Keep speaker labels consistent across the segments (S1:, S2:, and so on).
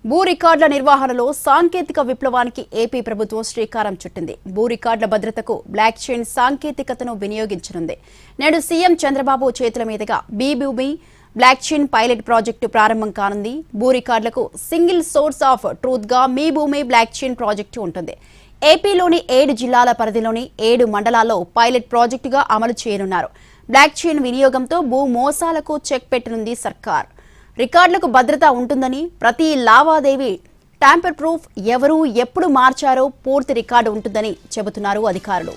S1: భూ రికార్డుల నిర్వహణలో సాంకేతిక విప్లవానికి ఏపీ ప్రభుత్వం శ్రీకారం చుట్టింది. భూ రికార్డుల భద్రతకు బ్లాక్ చైన్ సాంకేతికతను వినియోగించనుంది. నేడు సీఎం చంద్రబాబు చేతుల మీదుగా బీభూమి బ్లాక్ చైన్ పైలట్ ప్రాజెక్టు ప్రారంభం కానుంది. భూ రికార్డులకు సింగిల్ సోర్స్ ఆఫ్ ట్రూత్ గా మీ భూమి బ్లాక్ చైన్ ప్రాజెక్టు ఉంటుంది. ఏపీలోని 7 జిల్లాల పరిధిలోని 7 మండలాల్లో పైలట్ ప్రాజెక్టుగా అమలు చేయనున్నారు. బ్లాక్ చైన్ వినియోగంతో భూ మోసాలకు చెక్ పెట్టనుంది సర్కార్. రికార్డులకు భద్రత ఉంటుందని, ప్రతి లావాదేవీ ట్యాంపర్ ప్రూఫ్, ఎవరు ఎప్పుడు మార్చారో పూర్తి రికార్డు ఉంటుందని చెబుతున్నారు అధికారులు.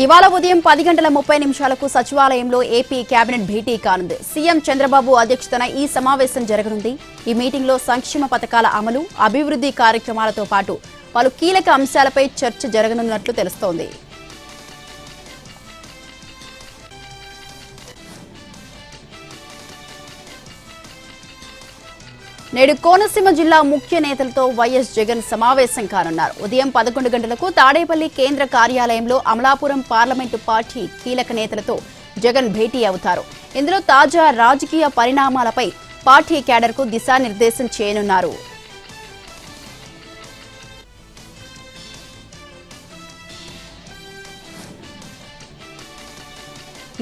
S1: ఇవాళ ఉదయం 10:30 సచివాలయంలో ఏపీ కేబినెట్ భేటీ కానుంది. సీఎం చంద్రబాబు అధ్యక్షతన ఈ సమావేశం జరగనుంది. ఈ మీటింగ్లో సంక్షేమ పథకాల అమలు, అభివృద్ధి కార్యక్రమాలతో పాటు పలు కీలక అంశాలపై చర్చ జరగనున్నట్లు తెలుస్తోంది. నేడు కోనసీమ జిల్లా ముఖ్య నేతలతో వైఎస్ జగన్ సమావేశం కానున్నారు. ఉదయం 11 గంటలకు తాడేపల్లి కేంద్ర కార్యాలయంలో అమలాపురం పార్లమెంటు పార్టీ కీలక నేతలతో జగన్ భేటీ అవుతారు. ఇందులో తాజా రాజకీయ పరిణామాలపై పార్టీ క్యాడర్కు దిశానిర్దేశం చేయనున్నారు.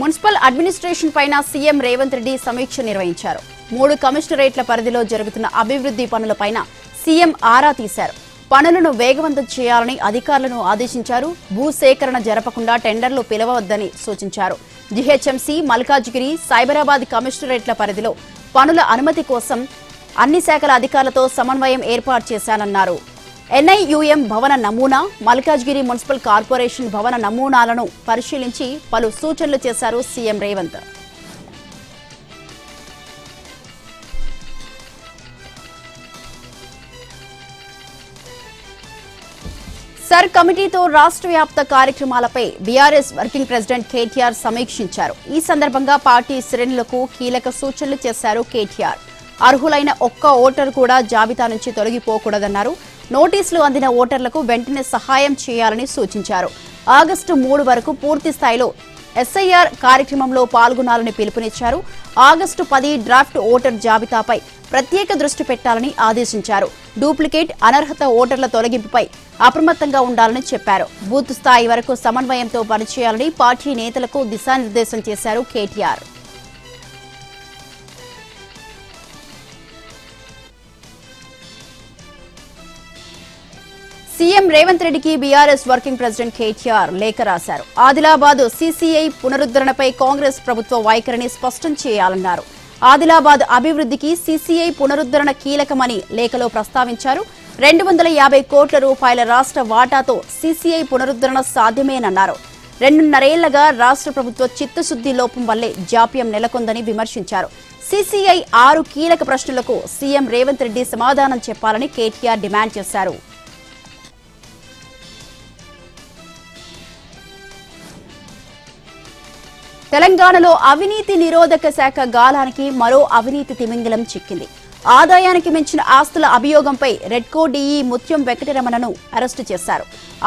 S1: మున్సిపల్ అడ్మినిస్ట్రేషన్ పైన సీఎం రేవంత్ రెడ్డి సమీక్ష నిర్వహించారు. 3 కమిషనరేట్ల పరిధిలో జరుగుతున్న అభివృద్ధి పనులపైన సీఎం ఆరా తీశారు. పనులను వేగవంతం చేయాలని అధికారులను ఆదేశించారు. భూసేకరణ జరపకుండా టెండర్లు పిలవవద్దని సూచించారు. జీహెచ్ఎంసీ, మల్కాజ్గిరి, సైబరాబాద్ కమిషనరేట్ల పరిధిలో పనుల అనుమతి కోసం అన్ని శాఖల అధికారులతో సమన్వయం ఏర్పాటు చేశానన్నారు. ఎన్ఐయుఎం భవన నమూనా, మల్కాజ్గిరి మున్సిపల్ కార్పొరేషన్ భవన నమూనాలను పరిశీలించి పలు సూచనలు చేశారు సీఎం రేవంత్. సర్ కమిటీతో రాష్ట్ర వ్యాప్త కార్యక్రమాలపై బీఆర్ఎస్ వర్కింగ్ ప్రెసిడెంట్ కేటీఆర్ సమీక్షించారు. ఈ సందర్భంగా పార్టీ శ్రేణులకు కీలక సూచనలు చేశారు కేటీఆర్. అర్హులైన ఒక్క ఓటరు కూడా జాబితా నుంచి తొలగిపోకూడదన్నారు. నోటీసులు అందిన ఓటర్లకు వెంటనే సహాయం చేయాలని సూచించారు. ఆగస్టు 3 వరకు పూర్తి స్థాయిలో ఎస్ఐఆర్ కార్యక్రమంలో పాల్గొనాలని పిలుపునిచ్చారు. ఆగస్టు 10 డ్రాఫ్ట్ ఓటర్ జాబితాపై ప్రత్యేక దృష్టి పెట్టాలని ఆదేశించారు. డూప్లికేట్, అనర్హత ఓటర్ల తొలగింపుపై అప్రమత్తంగా ఉండాలని చెప్పారు. బూత్ స్థాయి వరకు సమన్వయంతో పనిచేయాలని పార్టీ నేతలకు దిశానిర్దేశం చేశారు కేటీఆర్. సీఎం రేవంత్ రెడ్డికి బీఆర్ఎస్ వర్కింగ్ ప్రెసిడెంట్ కేటీఆర్ లేఖ రాశారు. ఆదిలాబాద్ సీసీఐ పునరుద్ధరణపై కాంగ్రెస్ ప్రభుత్వ వైఖరిని స్పష్టం చేయాలన్నారు. ఆదిలాబాద్ అభివృద్ధికి సీసీఐ పునరుద్ధరణ కీలకమని లేఖలో ప్రస్తావించారు. 250 కోట్ల రూపాయల రాష్ట్ర వాటాతో సీసీఐ పునరుద్ధరణ సాధ్యమేనన్నారు. 2.5 ఏళ్లుగా రాష్ట్ర ప్రభుత్వ చిత్తశుద్ధి లోపం వల్లే జాప్యం నెలకొందని విమర్శించారు. సీసీఐ 6 కీలక ప్రశ్నలకు సీఎం రేవంత్ రెడ్డి సమాధానం చెప్పాలని కేటీఆర్ డిమాండ్ చేశారు. తెలంగాణలో అవినీతి నిరోధక శాఖ గాలానికి మరో అవినీతి తిమింగలం చిక్కింది. ఆదాయానికి మించిన ఆస్తుల అభియోగంపై రెడ్కో డీఈ ముత్యం వెంకటరమణను అరెస్టు చేశారు.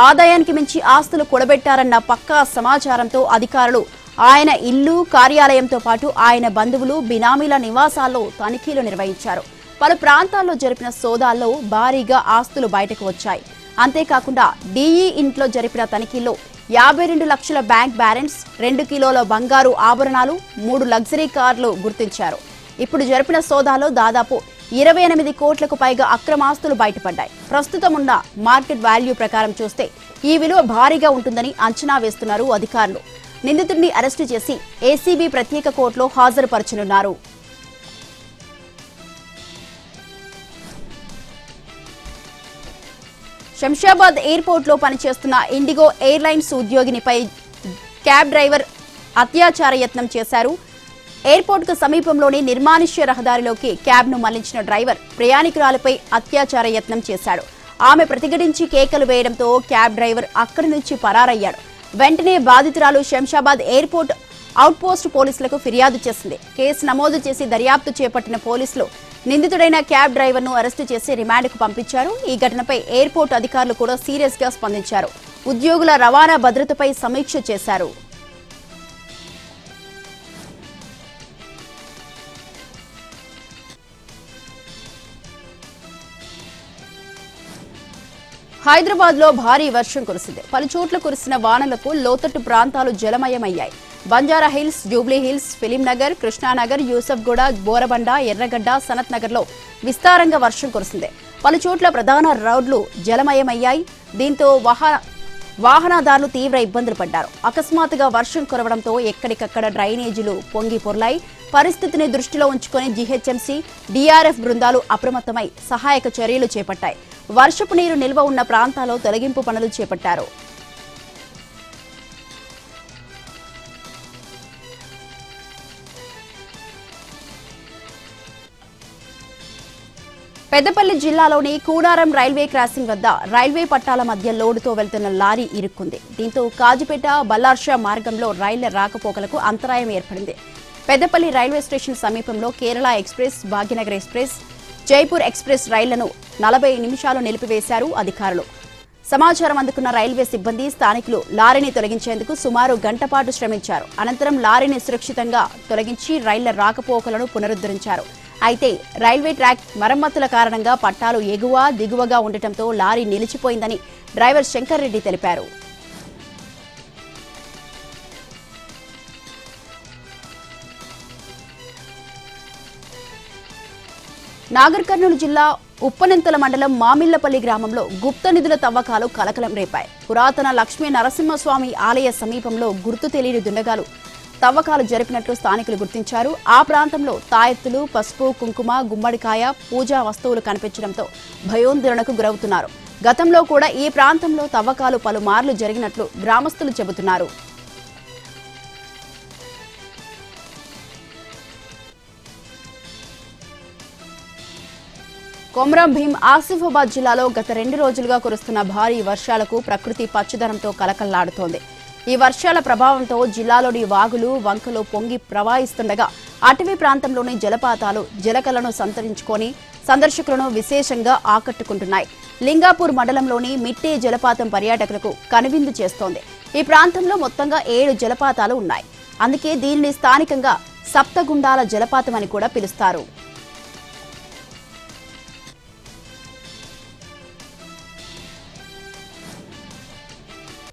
S1: ఆదాయానికి మించి ఆస్తులు కూడబెట్టారన్న పక్కా సమాచారంతో అధికారులు ఆయన ఇల్లు, కార్యాలయంతో పాటు ఆయన బంధువులు, బినామీల నివాసాల్లో తనిఖీలు నిర్వహించారు. పలు ప్రాంతాల్లో జరిపిన సోదాల్లో భారీగా ఆస్తులు బయటకు వచ్చాయి. అంతేకాకుండా డీఈ ఇంట్లో జరిపిన తనిఖీల్లో 52 లక్షల బ్యాంక్ బ్యాలెన్స్, 2 కిలోల బంగారు ఆభరణాలు, 3 లగ్జరీ కార్లు గుర్తించారు. ఇప్పుడు జరిపిన సోదాలో దాదాపు 28 కోట్లకు పైగా అక్రమాస్తులు బయటపడ్డాయి. ప్రస్తుతం ఉన్న మార్కెట్ వాల్యూ ప్రకారం చూస్తే ఈ విలువ భారీగా ఉంటుందని అంచనా వేస్తున్నారు అధికారులు. నిందితుడిని అరెస్టు చేసి ఏసీబీ ప్రత్యేక కోర్టులో హాజరుపరచనున్నారు. శంషాబాద్ ఎయిర్పోర్ట్లో పనిచేస్తున్న ఇండిగో ఎయిర్లైన్స్ ఉద్యోగినిపై క్యాబ్ డ్రైవర్ అత్యాచార యత్నం చేశారు. ఎయిర్పోర్టుకు సమీపంలోని నిర్మానుష్య రహదారిలోకి క్యాబ్ను మళ్లించిన డ్రైవర్ ప్రయాణికురాలపై అత్యాచార యత్నం చేశాడు. ఆమె ప్రతిఘటించి కేకలు వేయడంతో క్యాబ్ డ్రైవర్ అక్కడి నుంచి పరారయ్యాడు. వెంటనే బాధితురాలు శంషాబాద్ ఎయిర్పోర్ట్ అవుట్పోస్ట్ పోలీసులకు ఫిర్యాదు చేసింది. కేసు నమోదు చేసి దర్యాప్తు చేపట్టిన పోలీసులు నిందితుడైన క్యాబ్ డ్రైవర్ను అరెస్టు చేసి రిమాండ్కు పంపించారు. ఈ ఘటనపై ఎయిర్పోర్ట్ అధికారులు కూడా సీరియస్ గా స్పందించారు. ఉద్యోగుల రవాణా భద్రతపై సమీక్ష చేశారు. హైదరాబాద్ లో భారీ వర్షం కురిసింది. పలుచోట్ల కురిసిన వానలకు లోతట్టు ప్రాంతాలు జలమయమయ్యాయి. బంజారా హిల్స్, జూబ్లీ హిల్స్, ఫిలిం నగర్, కృష్ణానగర్, యూసఫ్గూడ, బోరబండ, ఎర్రగడ్డ, సనత్ నగర్ లో విస్తారంగా వర్షం కురిసింది. పలుచోట్ల ప్రధాన రోడ్లు జలమయమయ్యాయి. దీంతో వాహనదారులు తీవ్ర ఇబ్బందులు పడ్డారు. అకస్మాత్తుగా వర్షం కురవడంతో ఎక్కడికక్కడ డ్రైనేజీలు పొంగి పొర్లాయి. పరిస్థితిని దృష్టిలో ఉంచుకొని జీహెచ్ఎంసీ, డీఆర్ఎఫ్ బృందాలు అప్రమత్తమై సహాయక చర్యలు చేపట్టాయి. వర్షపు నీరు నిల్వ ఉన్న ప్రాంతాల్లో తొలగింపు పనులు చేపట్టారు. పెద్దపల్లి జిల్లాలోని కూనారం రైల్వే క్రాసింగ్ వద్ద రైల్వే పట్టాల మధ్య లోడుతో వెళ్తున్న లారీ ఇరుక్కుంది. దీంతో కాజిపేట, బల్లార్షా మార్గంలో రైళ్ల రాకపోకలకు అంతరాయం ఏర్పడింది. పెద్దపల్లి రైల్వే స్టేషన్ సమీపంలో Kerala express, Bhagyanagar express, Jaipur express రైళ్లను 40 నిమిషాలు నిలిపివేశారు అధికారులు. సమాచారం అందుకున్న రైల్వే సిబ్బంది, స్థానికులు లారీని తొలగించేందుకు సుమారు గంట పాటు శ్రమించారు. అనంతరం లారీని సురక్షితంగా తొలగించి రైళ్ల రాకపోకలను పునరుద్ధరించారు. అయితే రైల్వే ట్రాక్ మరమ్మతుల కారణంగా పట్టాలు ఎగువ, దిగువగా ఉండటంతో లారీ నిలిచిపోయిందని డ్రైవర్ శంకర్ రెడ్డి తెలిపారు. నాగర్ కర్నూలు జిల్లా ఉప్పనంతల మండలం మామిళ్లపల్లి గ్రామంలో గుప్త నిధుల తవ్వకాలు కలకలం రేపాయి. పురాతన లక్ష్మీ నరసింహస్వామి ఆలయ సమీపంలో గుర్తు తెలియని దుండగాలు తవ్వకాలు జరిపినట్లు స్థానికులు గుర్తించారు. ఆ ప్రాంతంలో తాయెత్తులు, పసుపు, కుంకుమ, గుమ్మడికాయ, పూజా వస్తువులు కనిపించడంతో భయోందోళనకు గురవుతున్నారు. గతంలో కూడా ఈ ప్రాంతంలో తవ్వకాలు పలుమార్లు జరిగినట్లు గ్రామస్తులు చెబుతున్నారు. కొమ్రం భీం ఆసిఫాబాద్ జిల్లాలో గత 2 రోజులుగా కురుస్తున్న భారీ వర్షాలకు ప్రకృతి పచ్చదనంతో కలకల్లాడుతోంది. ఈ వర్షాల ప్రభావంతో జిల్లాలోని వాగులు, వంకలు పొంగి ప్రవహిస్తుండగా అటవీ ప్రాంతంలోని జలపాతాలు జలకలను సంతరించుకొని సందర్శకులను విశేషంగా ఆకట్టుకుంటున్నాయి. లింగాపూర్ మండలంలోని మిట్టే జలపాతం పర్యాటకులకు కనువిందు చేస్తోంది. ఈ ప్రాంతంలో మొత్తంగా 7 జలపాతాలు ఉన్నాయి. అందుకే దీనిని స్థానికంగా సప్తగుండాల జలపాతం అని కూడా పిలుస్తారు.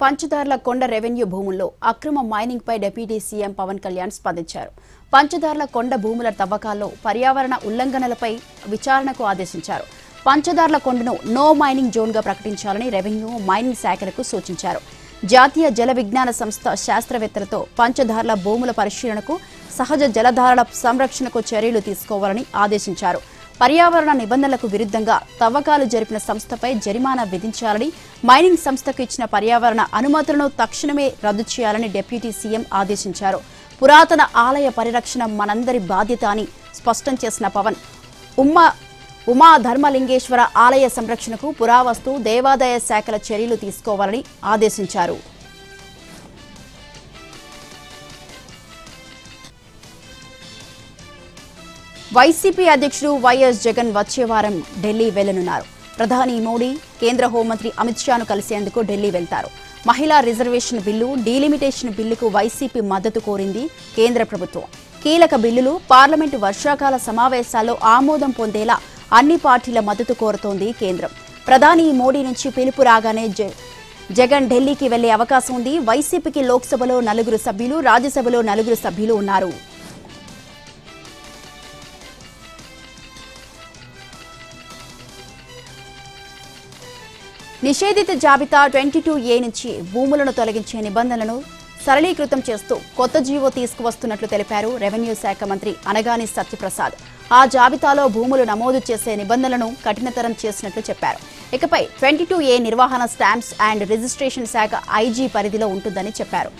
S1: పంచదార్ల కొండ రెవెన్యూ భూముల్లో అక్రమ మైనింగ్ పై డిప్యూటీ సీఎం పవన్ కళ్యాణ్ స్పందించారు. పంచదార్ల కొండ భూముల తవ్వకాల్లో పర్యావరణ ఉల్లంఘనలపై విచారణకు ఆదేశించారు. పంచదార్ల కొండను నో మైనింగ్ జోన్ గా ప్రకటించాలని రెవెన్యూ, మైనింగ్ శాఖలకు సూచించారు. జాతీయ జల విజ్ఞాన సంస్థ శాస్త్రవేత్తలతో పంచదార్ల భూముల పరిశీలనకు, సహజ జలధారల సంరక్షణకు చర్యలు తీసుకోవాలని ఆదేశించారు. పర్యావరణ నిబంధనలకు విరుద్ధంగా తవ్వకాలు జరిపిన సంస్థపై జరిమానా విధించాలని, మైనింగ్ సంస్థకు ఇచ్చిన పర్యావరణ అనుమతులను తక్షణమే రద్దు చేయాలని డిప్యూటీ సీఎం ఆదేశించారు. పురాతన ఆలయ పరిరక్షణ మనందరి బాధ్యత అని స్పష్టం చేసిన పవన్ ఉమా ధర్మలింగేశ్వర ఆలయ సంరక్షణకు పురావస్తు, దేవాదాయ శాఖల చర్యలు తీసుకోవాలని ఆదేశించారు. వైసీపీ అధ్యక్షుడు వైఎస్ జగన్ వచ్చే వారం ఢిల్లీ వెళ్లనున్నారు. ప్రధాని మోడీ, కేంద్ర హోంమంత్రి అమిత్ షాను కలిసేందుకు ఢిల్లీ వెళ్తారు. మహిళా రిజర్వేషన్ బిల్లు, డీలిమిటేషన్ బిల్లుకు వైసీపీ మద్దతు కోరింది కేంద్ర ప్రభుత్వం. కీలక బిల్లులు పార్లమెంటు వర్షాకాల సమావేశాల్లో ఆమోదం పొందేలా అన్ని పార్టీల మద్దతు కోరుతోంది కేంద్రం. ప్రధాని మోడీ నుంచి పిలుపు రాగానే జగన్ ఢిల్లీకి వెళ్లే అవకాశం ఉంది. వైసీపీకి లోక్సభలో 4 సభ్యులు, రాజ్యసభలో 4 సభ్యులు ఉన్నారు. నిషేధిత జాబితా 22A నుంచి భూములను తొలగించే నిబంధనలను సరళీకృతం చేస్తూ కొత్త జీవో తీసుకువస్తున్నట్లు తెలిపారు రెవెన్యూ శాఖ మంత్రి అనగాని సత్యప్రసాద్. ఆ జాబితాలో భూములు నమోదు చేసే నిబంధనలను కఠినతరం చేసినట్లు చెప్పారు. ఇకపై 22A నిర్వహణ స్టాంప్స్ అండ్ రిజిస్ట్రేషన్ శాఖ ఐజీ పరిధిలో ఉంటుందని చెప్పారు.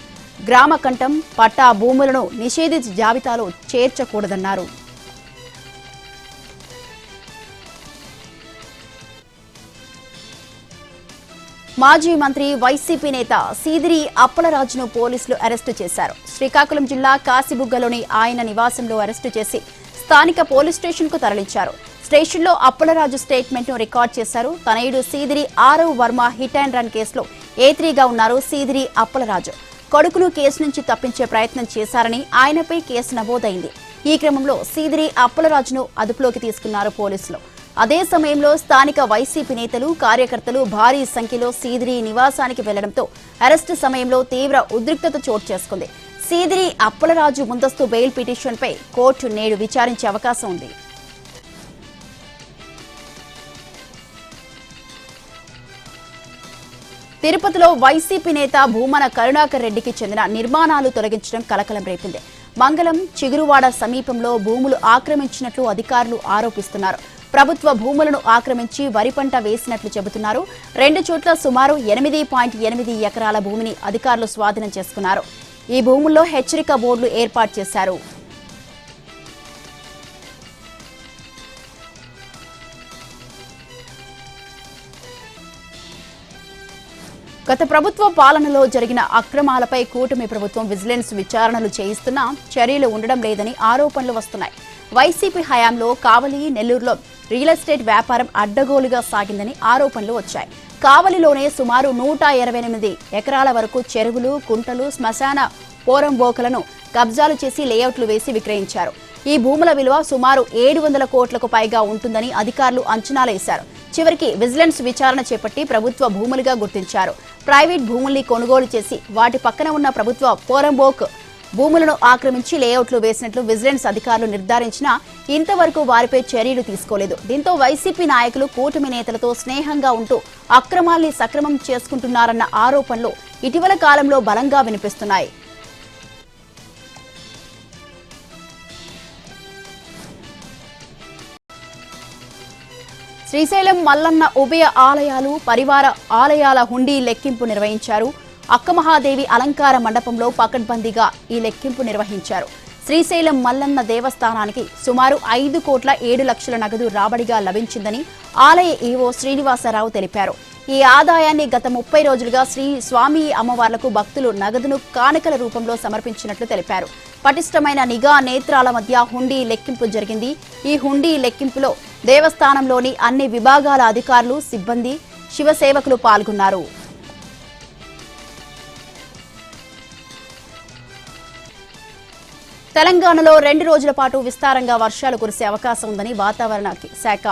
S1: గ్రామ కంఠం, పట్టా భూములను నిషేధిత జాబితాలో చేర్చకూడదన్నారు. మాజీ మంత్రి, వైసీపీ నేత సీదిరి అప్పలరాజును పోలీసులు అరెస్టు చేశారు. శ్రీకాకుళం జిల్లా కాశీబుగ్గలోని ఆయన నివాసంలో అరెస్టు చేసి స్థానిక పోలీస్ స్టేషన్కు తరలించారు. స్టేషన్లో అప్పలరాజు స్టేట్మెంట్ను రికార్డ్ చేశారు. తనయుడు Seediri Aarav Varma hit and run కేసులో A3గా ఉన్నారు సీదిరి అప్పలరాజు. కొడుకును కేసు నుంచి తప్పించే ప్రయత్నం చేశారని ఆయనపై కేసు నమోదైంది. ఈ క్రమంలో సీదిరి అప్పలరాజును అదుపులోకి తీసుకున్నారు పోలీసులు. అదే సమయంలో స్థానిక వైసీపీ నేతలు కార్యకర్తలు భారీ సంఖ్యలో సీదిరి నివాసానికి వెళ్లడంతో అరెస్టు సమయంలో తీవ్ర ఉద్రిక్తత చోటు చేసుకుంది. సీదిరి అప్పలరాజు ముందస్తు బెయిల్ పిటిషన్పై కోర్టు నేడు విచారించే అవకాశం ఉంది. తిరుపతిలో వైసీపీ నేత భూమన కరుణాకర్ రెడ్డికి చెందిన నిర్మాణాలు తొలగించడం కలకలం రేపింది. మంగళం చిగురువాడ సమీపంలో భూములు ఆక్రమించినట్లు అధికారులు ఆరోపిస్తున్నారు. ప్రభుత్వ భూములను ఆక్రమించి వరి పంట వేసినట్లు చెబుతున్నారు. 2 చోట్ల సుమారు 8.8 ఎకరాల భూమిని అధికారులు స్వాధీనం చేసుకున్నారు. ఈ భూముల్లో హెచ్చరిక బోర్డులు ఏర్పాటు చేశారు. గత ప్రభుత్వ పాలనలో జరిగిన అక్రమాలపై కూటమి ప్రభుత్వం విజిలెన్స్ విచారణలు చేయిస్తున్నా చర్యలు ఉండడం లేదని ఆరోపణలు వస్తున్నాయి. వైసీపీ హయాంలో కావలి, నెల్లూరులో రియల్ ఎస్టేట్ వ్యాపారం అడ్డగోలుగా సాగిందని ఆరోపణలు వచ్చాయి. కావలిలోనే సుమారు 128 ఎకరాల వరకు చెరువులు, కుంటలు, శ్మశాన పోరంబోకలను కబ్జాలు చేసి లేఅవుట్లు వేసి విక్రయించారు. ఈ భూముల విలువ సుమారు 700 కోట్లకు పైగా ఉంటుందని అధికారులు అంచనాలేశారు. చివరికి విజిలెన్స్ విచారణ చేపట్టి ప్రభుత్వ భూములుగా గుర్తించారు. ప్రైవేట్ భూముల్ని కొనుగోలు చేసి వాటి పక్కన ఉన్న ప్రభుత్వ పోరంబోక్ భూములను ఆక్రమించి లేఅవుట్లు వేసినట్లు విజిలెన్స్ అధికారులు నిర్ధారించినా ఇంతవరకు వారిపై చర్యలు తీసుకోలేదు. దీంతో వైసీపీ నాయకులు కూటమి నేతలతో స్నేహంగా ఉంటూ అక్రమాల్ని సక్రమం చేసుకుంటున్నారన్న ఆరోపణలు ఇటీవల కాలంలో బలంగా వినిపిస్తున్నాయి. శ్రీశైలం మల్లన్న ఉభయ ఆలయాలు, పరివార ఆలయాల హుండీ లెక్కింపు నిర్వహించారు. అక్కమహాదేవి అలంకార మండపంలో పకడ్బందీగా ఈ లెక్కింపు నిర్వహించారు. శ్రీశైలం మల్లన్న దేవస్థానానికి సుమారు 5,07,00,000 నగదు రాబడిగా లభించిందని ఆలయ ఈవో శ్రీనివాసరావు తెలిపారు. ఈ ఆదాయాన్ని గత 30 రోజులుగా స్వామి అమ్మవార్లకు భక్తులు నగదును కానుకల రూపంలో సమర్పించినట్లు తెలిపారు. పటిష్టమైన నిఘా నేత్రాల మధ్య హుండీ లెక్కింపు జరిగింది. ఈ హుండీ లెక్కింపులో దేవస్థానంలోని అన్ని విభాగాల అధికారులు, సిబ్బంది, శివసేవకులు పాల్గొన్నారు. తెలంగాణలో 2 రోజుల పాటు విస్తారంగా వర్షాలు కురిసే అవకాశం ఉందని వాతావరణ శాఖ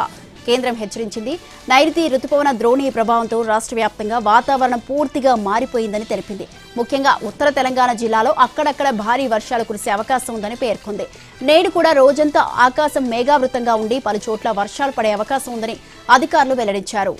S1: కేంద్రం హెచ్చరించింది. నైరుతి రుతుపవన ద్రోణి ప్రభావంతో రాష్ట్ర వ్యాప్తంగా వాతావరణం పూర్తిగా మారిపోయిందని తెలిపింది. ముఖ్యంగా ఉత్తర తెలంగాణ జిల్లాలో అక్కడక్కడ భారీ వర్షాలు కురిసే అవకాశం ఉందని పేర్కొంది. నేడు కూడా రోజంతా ఆకాశం మేఘావృతంగా ఉండి పలు చోట్ల వర్షాలు పడే అవకాశం ఉందని అధికారులు వెల్లడించారు.